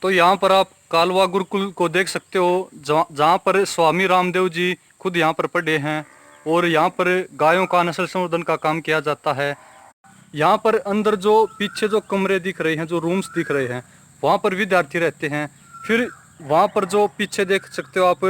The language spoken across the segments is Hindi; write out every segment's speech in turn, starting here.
तो यहाँ पर आप कालवा गुरुकुल को देख सकते हो, जहाँ पर स्वामी रामदेव जी खुद यहाँ पर पढ़े हैं और यहाँ पर गायों का नस्ल संवर्धन का काम किया जाता है। यहाँ पर अंदर जो पीछे जो कमरे दिख रहे हैं, जो रूम्स दिख रहे हैं, वहाँ पर विद्यार्थी रहते हैं। फिर वहाँ पर जो पीछे देख सकते हो आप,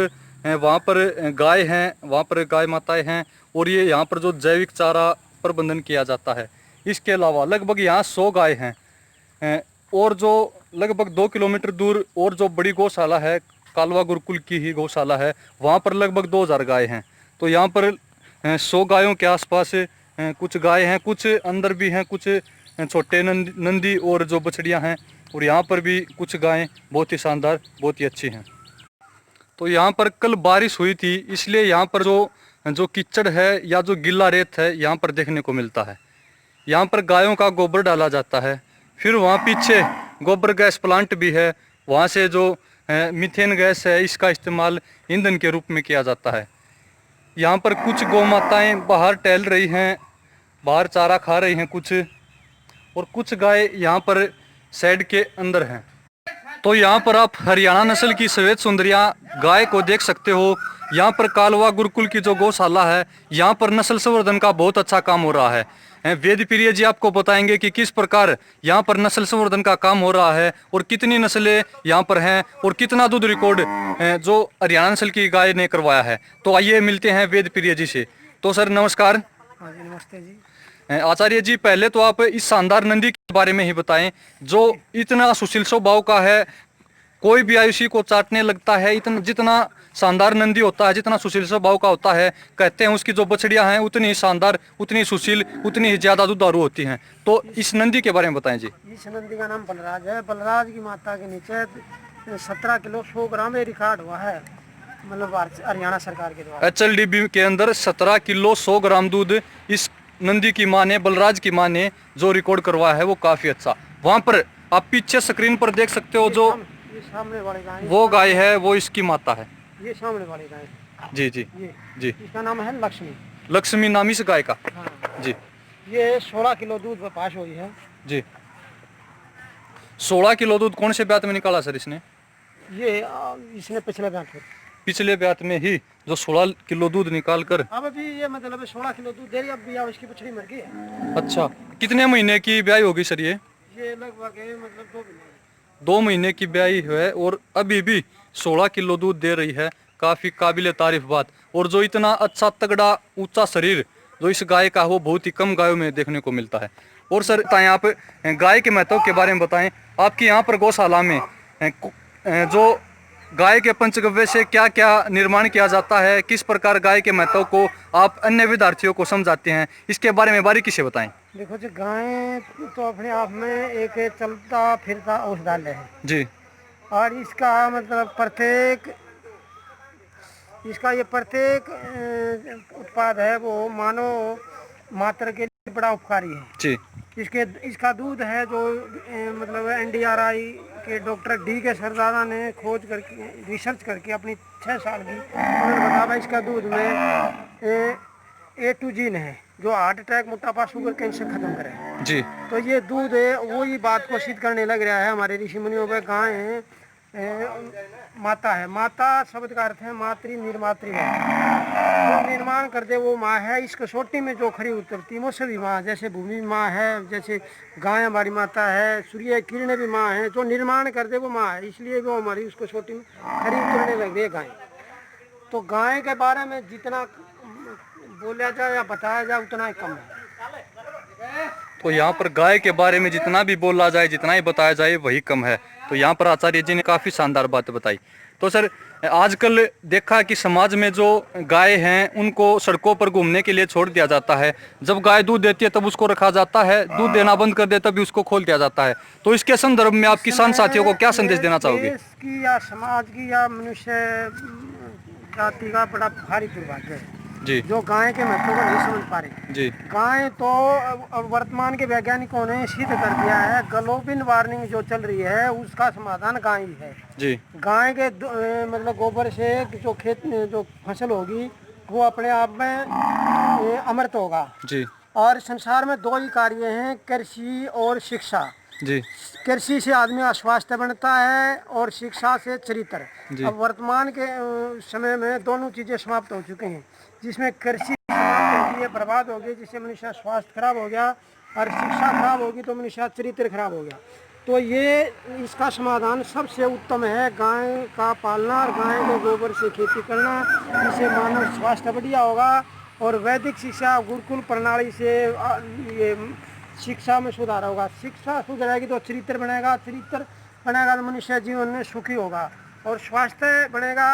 वहाँ पर गाय हैं, वहाँ पर गाय माताएं हैं और ये यहाँ पर जो जैविक चारा प्रबंधन किया जाता है। इसके अलावा लगभग यहाँ 100 गाय हैं और जो लगभग 2 किलोमीटर दूर और जो बड़ी गौशाला है, कालवा गुरुकुल की ही गौशाला है, वहाँ पर लगभग 2000 गाय हैं। तो यहाँ पर 100 गायों के आसपास कुछ गाय हैं, कुछ अंदर भी हैं, कुछ छोटे नंदी और जो बछड़ियाँ हैं, और यहाँ पर भी कुछ गायें बहुत ही शानदार, बहुत ही अच्छी हैं। तो यहाँ पर कल बारिश हुई थी, इसलिए यहाँ पर जो कीचड़ है या जो गीला रेत है यहाँ पर देखने को मिलता है। यहाँ पर गायों का गोबर डाला जाता है। फिर वहाँ पीछे गोबर गैस प्लांट भी है, वहाँ से जो मीथेन गैस है इसका इस्तेमाल ईंधन के रूप में किया जाता है। यहाँ पर कुछ गौ माताएँ बाहर टहल रही हैं, बाहर चारा खा रही हैं कुछ, और कुछ गाय यहाँ पर शेड के अंदर हैं। तो यहाँ पर आप हरियाणा नस्ल की सफेद सुंदरिया गाय को देख सकते हो। यहाँ पर कालवा गुरुकुल की जो गौशाला है, यहाँ पर नस्ल संवर्धन का बहुत अच्छा काम हो रहा है। वेद प्रिय जी आपको बताएंगे कि किस प्रकार यहाँ पर नस्ल संवर्धन का काम हो रहा है और कितनी नस्लें यहाँ पर हैं और कितना दूध रिकॉर्ड जो हरियाणा नस्ल की गाय ने करवाया है। तो आइए मिलते हैं वेद प्रिय जी से। तो सर नमस्कार। हाँ जी, नमस्ते जी। आचार्य जी, पहले तो आप इस शानदार नंदी के बारे में ही बताएं, जो इतना सुशील स्वभाव का है, कोई भी आयुषी को चाटने लगता है। इतना जितना शानदार नंदी होता है, जितना सुशील स्वभाव का होता है, कहते हैं उसकी जो बछड़ियां हैं उतनी ही शानदार, उतनी सुशील, उतनी ही ज्यादा दुधारू होती हैं। तो इस नंदी के बारे में बताएं जी। इस नंदी का नाम बलराज है। बलराज की माता के नीचे 17 किलो 100 ग्राम ये रिकॉर्ड हुआ है, मतलब हरियाणा सरकार के द्वारा। HLDB के अंदर 17 किलो 100 ग्राम दूध इस नंदी की माँ ने, बलराज की माँ ने जो रिकॉर्ड करवाया है वो काफी अच्छा। वहाँ पर आप पीछे स्क्रीन पर देख सकते हो, जो ये सामने वाली गाय, वो गाय है वो इसकी माता है। ये सामने वाली गाय जी जी ये जी। इसका नाम है लक्ष्मी। लक्ष्मी नाम इस गाय का। हाँ। जी। ये 16 किलो दूध पास हुई है जी। 16 किलो दूध कौन से ब्यात में निकाला सर इसने? ये इसने पिछले ब्यात में, पिछले ब्यात में ही जो 16 किलो दूध निकाल कर। अब अभी ये मतलब 16 किलो दूध दे रही है। अब भी इसकी बछड़ी मर गई है। अच्छा, कितने महीने की ब्याई होगी सर ये? ये लगभग मतलब 2 महीने। 2 महीने की ब्याई है और अभी भी 16 किलो दूध दे रही है। काफी काबिले तारीफ बात। और जो इतना अच्छा तगड़ा ऊंचा शरीर जो इस गाय का, वो बहुत ही कम गायों में देखने को मिलता है। और सर बताएं, आप गाय के महत्व के बारे में बताएं। आपकी यहाँ पर गौशाला में जो गाय के पंचगव्य से क्या क्या निर्माण किया जाता है, किस प्रकार गाय के महत्व को आप अन्य विद्यार्थियों को समझाते हैं, इसके बारे में बारीकी से बताएं। देखो जी, गाय तो अपने आप में एक चलता फिरता औषधालय है जी। और इसका मतलब ये प्रत्येक उत्पाद है वो मानव मात्र के लिए बड़ा उपकारी है जी। इसका दूध है जो मतलब NDRI के डॉक्टर D.K. सरदारा ने खोज करके, रिसर्च करके अपनी 6 साल की, उन्होंने बताया इसका दूध में A2 जीन है जो हार्ट अटैक, मोटापा, शुगर, कैंसर खत्म करे जी। तो ये दूध है वही बात को सिद्ध करने लग रहा है हमारे ऋषि मुनियों पे। गाय माता है। माता शब्द का अर्थ है मातृ निर्मात्री है, जो निर्माण कर दे वो माँ है। इस कसौटी में जो खरी उतरती वो सभी माँ, जैसे भूमि माँ है, जैसे गाय हमारी माता है, सूर्य किरणें भी माँ है। जो निर्माण कर दे वो माँ है, इसलिए वो हमारी उस कसौटी में खरी उतरने लग रही है गाय। तो गाय के बारे में जितना बोला जाए या बताया जाए उतना ही कम है। तो यहाँ पर गाय के बारे में जितना भी बोला जाए, जितना ही बताया जाए वही कम है। तो यहाँ पर आचार्य जी ने काफ़ी शानदार बात बताई। तो सर, आजकल देखा कि समाज में जो गाय हैं उनको सड़कों पर घूमने के लिए छोड़ दिया जाता है। जब गाय दूध देती है तब उसको रखा जाता है, दूध देना बंद कर दे तभी उसको खोल दिया जाता है। तो इसके संदर्भ में आप किसान साथियों को क्या संदेश देना चाहोगे? देश की या समाज की या मनुष्य जाति का बड़ा भारी दुर्भाग्य है जी। जो गाय के महत्व को नहीं समझ पा रहे जी। गाय तो वर्तमान के वैज्ञानिकों ने सिद्ध कर दिया है, ग्लोबल वार्मिंग जो चल रही है उसका समाधान गाय ही है। जी। गाय के मतलब गोबर से जो खेत जो फसल होगी वो अपने आप में अमृत होगा। जी। और संसार में 2 ही कार्य हैं, कृषि और शिक्षा। जी कृषि से आदमी का स्वास्थ्य बनता है और शिक्षा से चरित्र। जी। अब वर्तमान के समय में दोनों चीजें समाप्त हो चुकी हैं, जिसमें कृषि समाप्त होगी, ये बर्बाद होगी, जिससे मनुष्य का स्वास्थ्य खराब हो गया, और शिक्षा खराब होगी तो मनुष्य का चरित्र खराब हो गया। तो ये इसका समाधान सबसे उत्तम है गाय का पालना और गाय के गोबर से खेती करना। इससे मानव स्वास्थ्य बढ़िया होगा और वैदिक शिक्षा गुरुकुल प्रणाली से ये शिक्षा में सुधार होगा। शिक्षा सुधरेगी तो चरित्र बनेगा, चरित्र बनेगा तो मनुष्य जीवन में सुखी होगा, और स्वास्थ्य बनेगा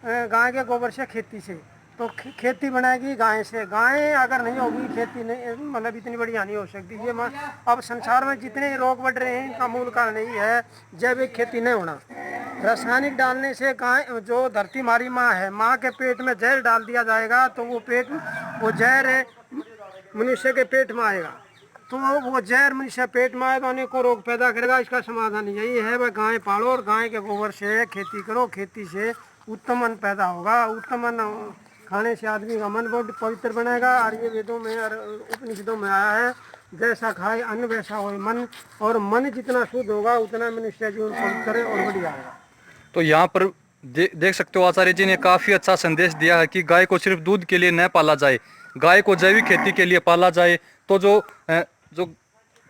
गाय के गोबर से, खेती से। तो खेती बनेगी गाय से। गाय अगर नहीं होगी, खेती नहीं, मतलब इतनी बढ़िया नहीं हो सकती। ये अब संसार में जितने रोग बढ़ रहे हैं, इनका मूल कारण यही है, जैविक खेती नहीं होना। रासायनिक डालने से गाय, जो धरती हमारी माँ है, माँ के पेट में जहर डाल दिया जाएगा तो वो जहर मनुष्य के पेट में आएगा, तो वो जहर मनुष्य पेट में आएगा, अनेकों रोग पैदा करेगा। इसका समाधान यही है, वह गाय पालो और गाय के गोबर से खेती करो। खेती से उत्तम अन्न पैदा होगा। उत्तम अन्न खाने से आदमी का मन बहुत पवित्र बनेगा। और ये वेदों में और उपनिषदों में आया है, जैसा खाए अन्न वैसा हो मन, और मन जितना शुद्ध होगा उतना मनुष्य जीवन पवित्र और बढ़िया होगा। तो यहाँ पर देख सकते हो आचार्य जी ने काफी अच्छा संदेश दिया है कि गाय को सिर्फ दूध के लिए न पाला जाए, गाय को जैविक खेती के लिए पाला जाए, तो जो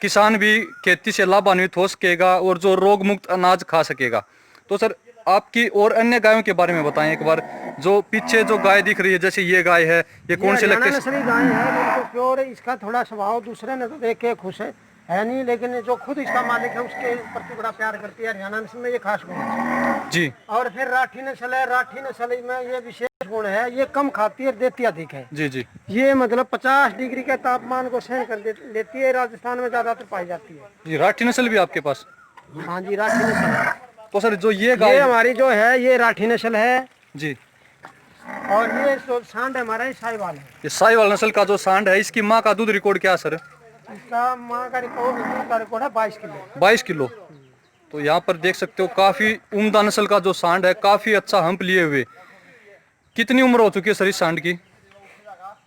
किसान भी खेती से लाभान्वित हो सकेगा और जो रोग मुक्त अनाज खा सकेगा। तो सर आपकी और अन्य गायों के बारे में बताएं एक बार। जो पीछे जो गाय दिख रही है, जैसे ये गाय है, ये कौन से लगते नस्ली गाय है, बिल्कुल प्योर। इसका थोड़ा स्वभाव दूसरे ने तो देख के खुश है नहीं, लेकिन जो खुद इसका मालिक है उसके प्रति बड़ा प्यार करती है। हरियाणा नस्ल में ये खास गुण है जी। और फिर राठी नस्ल है। राठी नस्ल में ये विशेष गुण है, ये कम खाती है, देती अधिक है। जी जी। ये मतलब 50 डिग्री के तापमान को सहन कर लेती है। राजस्थान में ज्यादातर पाई जाती है जी। राठी नस्ल भी आपके पास? हाँ जी, राठी नस्ल है। तो सर जो ये गाय हमारी जो है, ये राठी नस्ल है जी, और ये जो सांड हमारा है, साहिवाल है। ये साहिवाल नस्ल का जो सांड है, इसकी माँ का दूध रिकॉर्ड क्या सर? इसका माँ का रिकॉर्ड है 22 किलो। 22 किलो। तो यहाँ पर देख सकते हो काफी उम्दा नस्ल का जो सांड है, काफी अच्छा हम्प लिए हुए। कितनी उम्र हो चुकी है सर इस सांड की?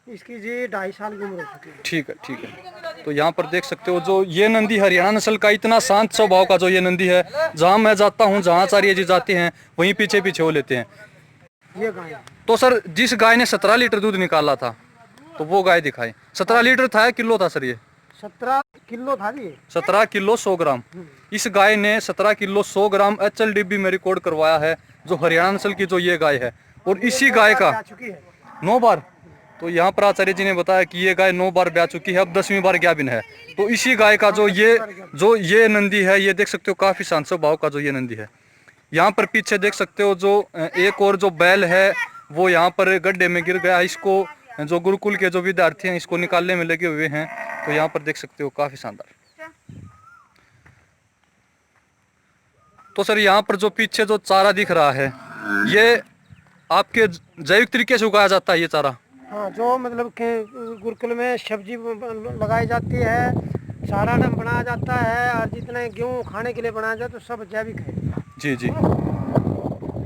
इसकी जी 2.5 साल की उम्र हो चुकी है। ठीक है, ठीक है। तो यहाँ पर देख सकते हो जो ये नंदी हरियाणा नस्ल का इतना शांत स्वभाव का जो ये नंदी है, जहाँ मैं जाता हूँ, जहाँ आचार्य जी जाते हैं, वहीं पीछे पीछे हो लेते हैं। ये गाय, तो सर जिस गाय ने 17 लीटर दूध निकाला था, तो वो गाय दिखाई। 17 लीटर था या किलो था सर? ये 17 किलो था जी। 17 किलो 100 ग्राम। इस गाय ने 17 किलो 100 ग्राम HLDB में रिकॉर्ड करवाया है, जो हरियाणा नस्ल की जो ये गाय है। और इसी गाय का 9 बार, तो यहाँ पर आचार्य जी ने बताया कि ये गाय 9 बार ब्याह चुकी है, अब 10वीं बार ज्ञाबिन है। तो इसी गाय का जो ये नंदी है, ये देख सकते हो काफी शांत स्वभाव का जो ये नंदी है। यहाँ पर पीछे देख सकते हो जो एक और जो बैल है, वो यहाँ पर गड्ढे में गिर गया। इसको जो गुरुकुल के जो विद्यार्थी हैं, इसको निकालने में लगे हुए हैं। तो यहाँ पर देख सकते हो काफी शानदार। तो सर यहाँ पर जो पीछे जो चारा दिख रहा है, ये आपके जैविक तरीके से उगाया जाता है ये चारा? हाँ, जो मतलब के गुरुकुल में सब्जी लगाई जाती है, चारा नम बनाया जाता है, और जितने गेहूँ खाने के लिए बनाया जाता है, तो सब जैविक है। जी जी।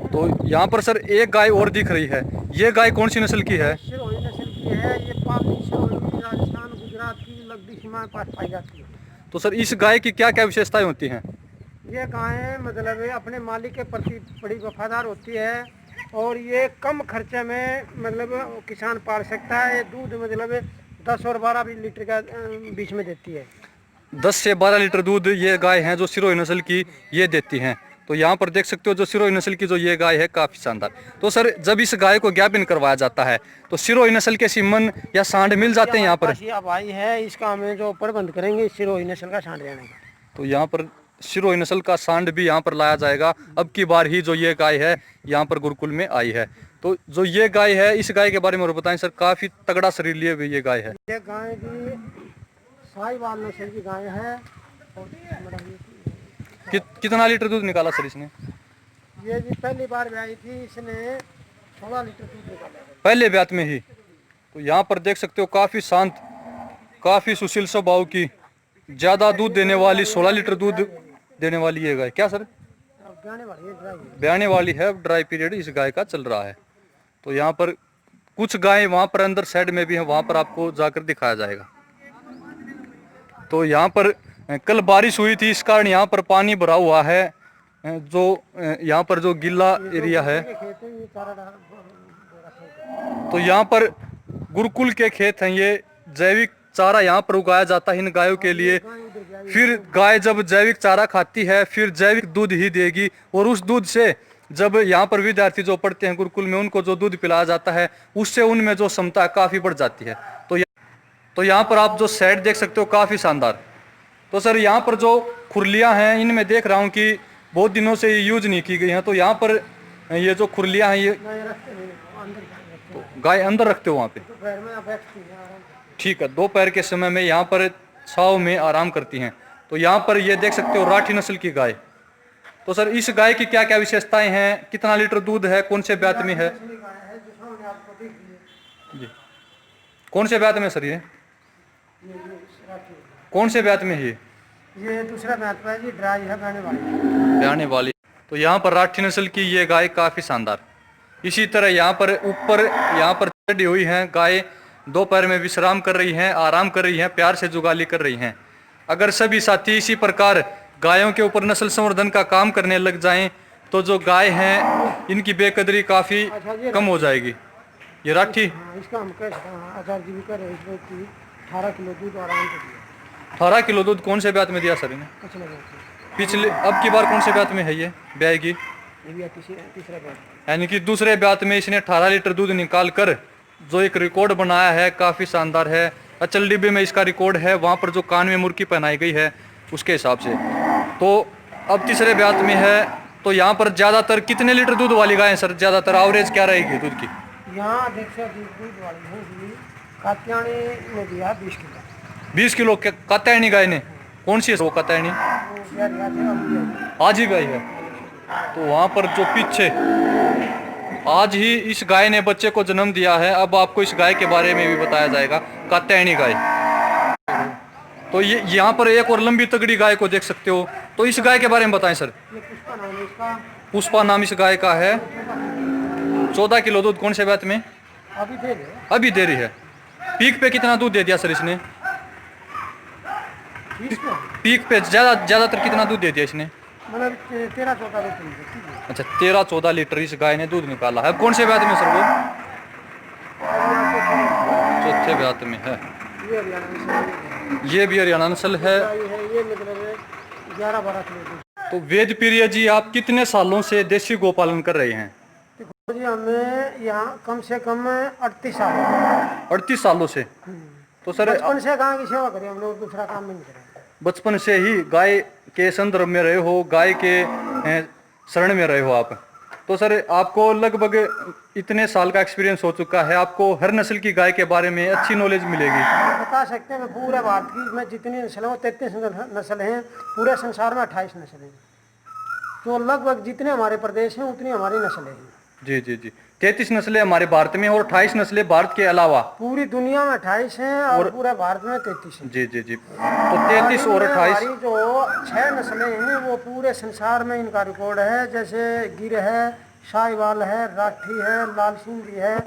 तो यहाँ पर सर एक गाय और दिख रही है, ये गाय कौन सी नस्ल की है? सिरोही नस्ल की है। ये पाली सिरोही राजस्थान गुजरात की लगती सीमा के पास पाई जाती है। तो सर इस गाय की क्या क्या विशेषताएं होती हैं? ये गाय मतलब अपने मालिक के प्रति बड़ी वफादार होती है, और ये कम खर्चे में मतलब किसान पाल सकता है। ये दूध मतलब 10 और 12 लीटर का बीच में देती है। 10 से 12 लीटर दूध ये गाय हैं जो सिरोही नस्ल की ये देती हैं। तो यहाँ पर देख सकते हो जो सिरोही नस्ल की जो ये गाय है, काफ़ी शानदार। तो सर जब इस गाय को ज्ञापन करवाया जाता है, तो सिरोही नस्ल के सीमन या सांड मिल जाते हैं यहाँ पर? भाई है, इसका हमें जो प्रबंध करेंगे सिरोही नस्ल का सांड लेने का। तो यहाँ पर सिरोही नस्ल का सांड भी यहाँ पर लाया जाएगा। अब की बार ही जो ये गाय है यहाँ पर गुरुकुल में आई है। तो जो ये गाय है, इस गाय के बारे में और बताएं सर। काफ़ी तगड़ा शरीर लिए हुए ये गाय है। ये गाय भी साहिवाल नस्ल की गाय है। कितना लीटर दूध निकाला सर इसने? ये जी पहली बार ब्याई थी, इसने 16 लीटर दूध निकाला पहले ब्यात में ही। तो यहाँ पर देख सकते हो काफ़ी शांत, काफ़ी सुशील स्वभाव की, ज़्यादा दूध देने वाली, 16 लीटर दूध देने वाली ये गाय। क्या सर? ब्याने वाली है। ड्राई पीरियड इस गाय का चल रहा है। तो यहाँ पर कुछ गाय वहाँ पर अंदर साइड में भी है, वहाँ पर आपको जाकर दिखाया जाएगा। तो यहाँ पर कल बारिश हुई थी, इस कारण यहाँ पर पानी भरा हुआ है। जो यहाँ पर जो गीला एरिया है, खेत है, ये चारा तो यहाँ पर गुरुकुल के खेत हैं। ये जैविक चारा यहाँ पर उगाया जाता है इन गायों के लिए। फिर गाय जब जैविक चारा खाती है फिर जैविक दूध ही देगी, और उस दूध से जब यहाँ पर विद्यार्थी जो पढ़ते हैं गुरुकुल में उनको जो दूध पिलाया जाता है उससे उनमें जो क्षमता काफ़ी बढ़ जाती है। तो यहाँ पर आप जो सेट देख सकते हो काफ़ी शानदार। तो सर यहाँ पर जो खुरलियाँ हैं इनमें देख रहा हूँ कि बहुत दिनों से ये यूज नहीं की गई हैं, तो यहाँ पर ये जो खुरलियाँ हैं ये तो गाय अंदर रखते हो वहाँ पे? ठीक है, दोपहर के समय में यहाँ पर छाव में आराम करती हैं। तो यहाँ पर ये देख सकते हो राठी नस्ल की गाय। तो सर इस गाय की क्या क्या विशेषताएं हैं, कितना लीटर दूध है, कौन से ब्यात में है जी? कौन से ब्यात में सर ये कौन से ब्यात में है ये दूसरा ब्यात है जी, ड्राई है ब्याने वाली। तो यहाँ पर राठी नस्ल की ये गाय काफ़ी शानदार। इसी तरह यहाँ पर चढ़ी हुई हैं गाय, दोपहर में विश्राम कर रही हैं, आराम कर रही हैं, प्यार से जुगाली कर रही हैं। अगर सभी साथी इसी प्रकार गायों के ऊपर नस्ल संवर्धन का काम करने लग जाएं तो जो गाय हैं इनकी बेकदरी काफ़ी कम हो जाएगी। ये राठी इसका हम कह सकते हैं आचार्य जी भी कर रहे हैं, 18 किलो दूध आराम से दिया। 18 किलो दूध कौन से ब्यात में दिया सर इन्हें? पिछले अब की बार कौन से ब्यात में है ये ब्याह की? तीसरा ब्यात, यानी कि दूसरे ब्यात में इसने 18 लीटर दूध निकाल कर जो एक रिकॉर्ड बनाया है काफ़ी शानदार है। अचल डिब्बे में इसका रिकॉर्ड है, वहाँ पर जो कान में मुर्की पहनाई गई है उसके हिसाब से। तो अब तीसरे ब्यात में है। तो यहाँ पर ज़्यादातर कितने लीटर दूध वाली गाय है सर? ज़्यादातर एवरेज क्या रहेगी दूध की? यहाँ देखिए दूध वाली है कात्यायनी ने दिया 20 किलो। 20 किलो कात्यायनी गाय ने? कौन सी है वो कात्यायनी? आज ही गाय है। तो वहाँ पर जो पीछे आज ही इस गाय ने बच्चे को जन्म दिया है। अब आपको इस गाय के बारे में भी बताया जाएगा, कात्यायनी गाय। तो ये यहाँ पर एक और लंबी तगड़ी गाय को देख सकते हो। तो इस गाय के बारे में बताएं सर। ये पुष्पा नाम है इसका। पुष्पा नाम इस गाय का है। 14 किलो दूध कौन से ब्यात में? अभी दे रही है। पीक पे कितना दूध दे दिया सर इसने? पीक पे ज्यादातर कितना दूध दे दिया इसने? मतलब 13-14 लीटर। अच्छा, 13-14 लीटर इस गाय ने दूध निकाला है। अब कौन से ब्यात में सर वो? चौथे ब्यात में है। ये भी हरियाणा नस्ल है। ये मतलब 11-12 किलो। तो वेद प्रिय जी, आप कितने सालों से देसी गोपालन कर रहे हैं? जी हमें यहाँ कम से कम 38 साल। 38 सालों से? तो सर बचपन से गाय की सेवा करी हमने, दूसरा काम नहीं करा। बचपन से ही गाय के संदर्भ में रहे हो, गाय के शरण में रहे हो आप। तो सर आपको लगभग इतने साल का एक्सपीरियंस हो चुका है, आपको हर नस्ल की गाय के बारे में अच्छी नॉलेज मिलेगी। बता सकते हैं पूरे भारत की में जितनी नस्ल है वो 33 नस्ल हैं। पूरे संसार में 28 नस्ल हैं। तो लगभग जितने हमारे प्रदेश हैं उतनी हमारी नस्लें हैं। जी जी जी, 33 नस्लें हमारे भारत में और 28 नस्लें भारत के अलावा पूरी दुनिया में 28 हैं और पूरे भारत में 33 हैं। जी जी जी, तो 33 और 28 हमारी जो 6 नस्लें हैं वो पूरे संसार में इनका रिकॉर्ड है। जैसे गिर है, साहिवाल है, राठी है, लाल सिंधी है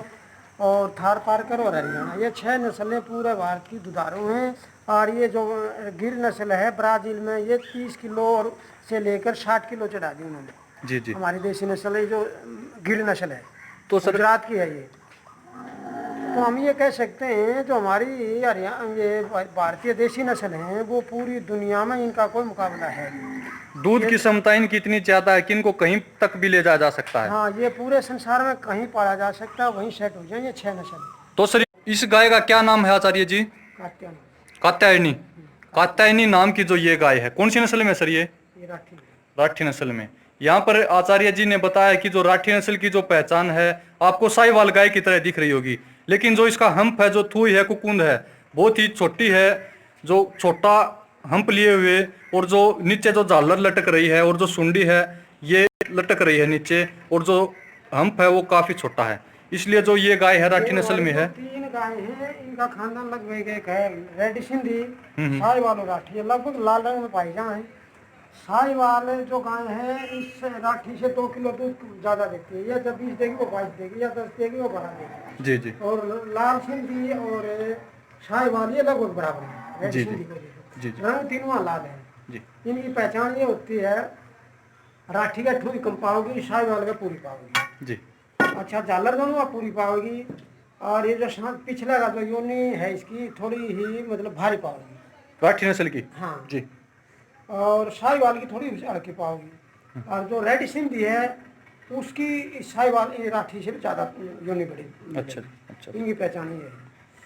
और थार पारकर और हरियाणा। ये 6 नस्लें पूरे भारत की दुधारू हैं। और ये जो गिर नस्ल है ब्राज़ील में, ये 30 किलो और से लेकर 60 किलो चढ़ा दी उन्होंने। जी जी, हमारी देसी नस्ल है जो गिर नस्ल है, तो सर गुजरात की है ये। तो हम ये कह सकते हैं जो हमारी हरियाणा ये भारतीय देसी नस्ल हैं वो पूरी दुनिया में इनका कोई मुकाबला है। दूध की क्षमता इनकी इतनी ज्यादा है कि इनको कहीं तक भी ले जाया जा सकता है। हाँ, ये पूरे संसार में कहीं पाला जा सकता है, वहीं सेट हो जाए। ये 6 नस्ल। तो सर इस गाय का क्या नाम है आचार्य जी? कात्यायनी। कात्यायनी नाम की जो ये गाय है कौन सी नस्ल में सर? ये राठी नस्ल में। यहाँ पर आचार्य जी ने बताया कि जो राठी नस्ल की जो पहचान है आपको साहिवाल गाय की तरह दिख रही होगी, लेकिन जो इसका हम्प है, जो थूई है, कुकुंद है, बहुत ही छोटी है। जो छोटा हम्प लिए हुए और जो नीचे जो झालर लटक रही है और जो सुंडी है ये लटक रही है नीचे, और जो हम्प है वो काफी छोटा है। इसलिए जो ये गाय है राठी नस्ल में है। 3 गाय है, इनका खानदान लगभग एक है रेड सिंधी, साहिवाल और राठी, लगभग लाल रंग में पाई जाए। साहिवाल जो गाय है इस राठी से 2 किलो दूध ज्यादा देती है। या जब 20 देगी वो 22 देगी, या 10 देगी वो 12 देगी। जी जी, और लाल सिंधी और साहिवाल ये लगभग बराबर है रेड सिंधी को। जी जी रंग तीनों लाल है। जी इनकी पहचान ये होती है, राठी का ठूरी कम पाओगी, साहिवाल का पूरी पाओगी। जी अच्छा, झालर दोनों का पूरी पाओगी। और ये जो शांत पिछला का जो योनी है इसकी थोड़ी ही मतलब भारी पाओगी। राठी नस्ल की। हाँ। जी और साहिवाल की थोड़ी हल्की पाओगी। और जो रेड सिंधी है उसकी साहिवाल राठी से भी ज़्यादा योनी बड़ी। अच्छा अच्छा। इनकी पहचान ये है।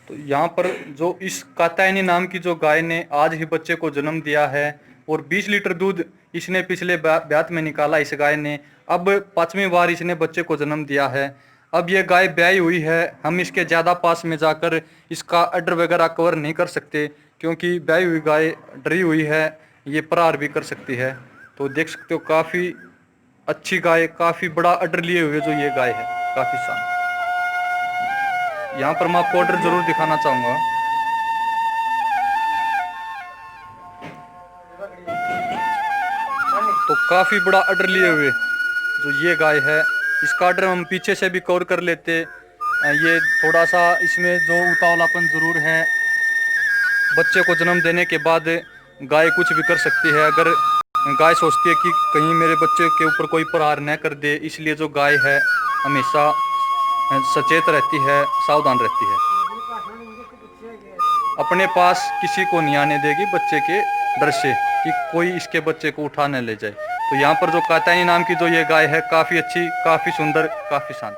तो यहाँ पर जो इस कात्यायनी नाम की जो गाय ने आज ही बच्चे को जन्म दिया है और 20 लीटर दूध इसने पिछले ब्यात में निकाला इस गाय ने। अब 5वीं बार इसने बच्चे को जन्म दिया है। अब ये गाय ब्याई हुई है, हम इसके ज़्यादा पास में जाकर इसका अड्र वगैरह कवर नहीं कर सकते क्योंकि ब्याई हुई गाय डरी हुई है, ये प्रहार भी कर सकती है। तो देख सकते हो काफ़ी अच्छी गाय, काफ़ी बड़ा अड्र लिए हुए जो ये गाय है, काफ़ी शान। यहाँ पर मैं आपको ऑर्डर जरूर दिखाना चाहूंगा। तो काफी बड़ा ऑर्डर लिए हुए जो ये गाय है, इसका ऑर्डर हम पीछे से भी कवर कर लेते। ये थोड़ा सा इसमें जो उतावलापन जरूर है। बच्चे को जन्म देने के बाद गाय कुछ भी कर सकती है। अगर गाय सोचती है कि कहीं मेरे बच्चे के ऊपर कोई प्रहार न कर दे, इसलिए जो गाय है हमेशा सचेत रहती है, सावधान रहती है। अपने पास किसी को नहीं आने देगी बच्चे के डर से कि कोई इसके बच्चे को उठा न ले जाए। तो यहाँ पर जो कात्यायनी नाम की जो ये गाय है, काफ़ी अच्छी, काफ़ी सुंदर, काफ़ी शांत।